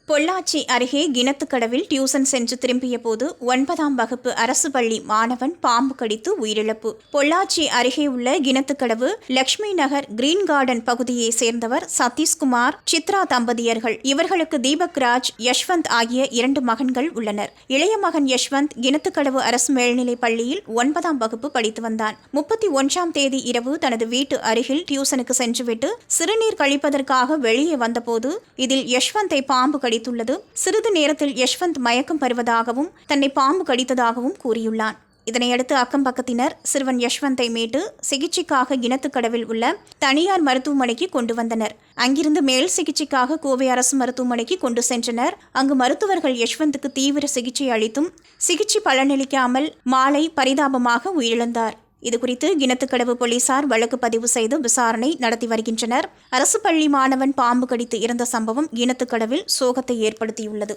பொள்ளாச்சி அருகே கிணத்துக்கடவில் டியூசன் சென்று திரும்பிய போது 9ஆம் வகுப்பு அரசு பள்ளி மாணவன் பாம்பு கடித்து உயிரிழப்பு. பொள்ளாச்சி அருகே உள்ள கிணத்துக்கடவு லட்சுமி நகர் கிரீன் கார்டன் பகுதியை சேர்ந்தவர் சதீஷ்குமார், சித்ரா தம்பதியர்கள். இவர்களுக்கு தீபக் ராஜ், யஷ்வந்த் ஆகிய 2 மகன்கள் உள்ளனர். இளைய மகன் யஷ்வந்த் கிணத்துக்கடவு அரசு மேல்நிலைப் பள்ளியில் 9ஆம் வகுப்பு படித்து வந்தான். 31ஆம் தேதி இரவு தனது வீட்டு அருகில் டியூசனுக்கு சென்றுவிட்டு சிறுநீர் கழிப்பதற்காக வெளியே வந்தபோது இதில் யஷ்வந்தை பாம்பு கடித்துள்ளது. சிறிது நேரத்தில் யஷ்வந்த் மயக்கம் பெறுவதாகவும் தன்னை பாம்பு கடித்ததாகவும் கூறியுள்ளான். இதனையடுத்து அக்கம் பக்கத்தினர் சிறுவன் யஷ்வந்தை மீட்டு சிகிச்சைக்காக கிணத்துக்கடவில் உள்ள தனியார் மருத்துவமனைக்கு கொண்டு வந்தனர். அங்கிருந்து மேல் சிகிச்சைக்காக கோவை அரசு மருத்துவமனைக்கு கொண்டு சென்றனர். அங்கு மருத்துவர்கள் யஷ்வந்துக்கு தீவிர சிகிச்சை அளித்தும் சிகிச்சை பலனளிக்காமல் மாலை பரிதாபமாக உயிரிழந்தார். இதுகுறித்து கிணத்துக்கடவு போலீசார் வழக்கு பதிவு செய்து விசாரணை நடத்தி வருகின்றனர். அரசு பள்ளி மாணவன் பாம்பு கடித்து இறந்த சம்பவம் கிணத்துக்கடவில் சோகத்தை ஏற்படுத்தியுள்ளது.